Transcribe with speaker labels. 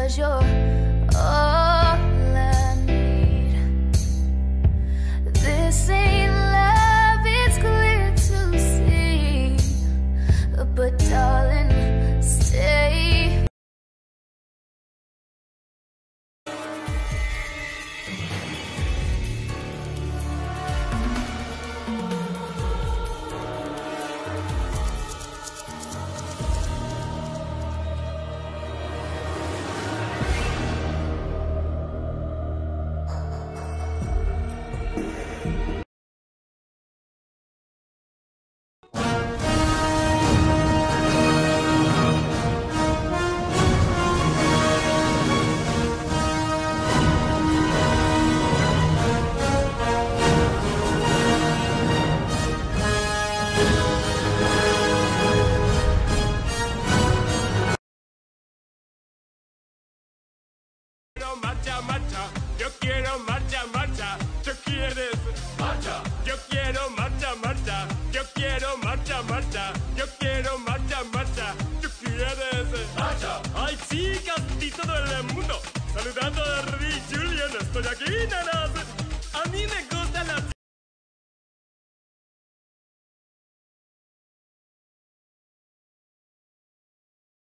Speaker 1: 'cause you're all I need. This ain't love, it's clear to see, but darling, stay.
Speaker 2: Marcha, marcha, yo quiero marcha, marcha, ¿tú quieres? Marcha, yo quiero marcha, marcha, yo quiero marcha, marcha, yo quiero marcha, marcha, ¿tú quieres? Marcha. Ay, chicas de todo el mundo, saludando a Rey Julian, estoy aquí, nenas.